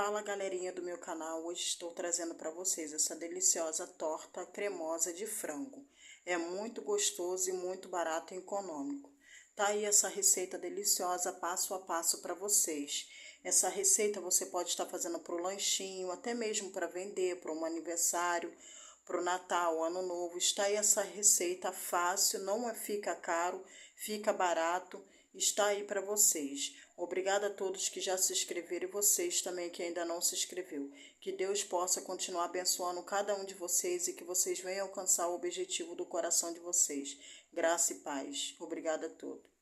Fala galerinha do meu canal, hoje estou trazendo para vocês essa deliciosa torta cremosa de frango. É muito gostoso e muito barato e econômico. Tá aí essa receita deliciosa passo a passo para vocês. Essa receita você pode estar fazendo para o lanchinho, até mesmo para vender, para um aniversário, para o Natal, Ano Novo. Está aí essa receita fácil, não fica caro, fica barato. Está aí para vocês. Obrigada a todos que já se inscreveram e vocês também que ainda não se inscreveu. Que Deus possa continuar abençoando cada um de vocês e que vocês venham alcançar o objetivo do coração de vocês. Graça e paz. Obrigada a todos.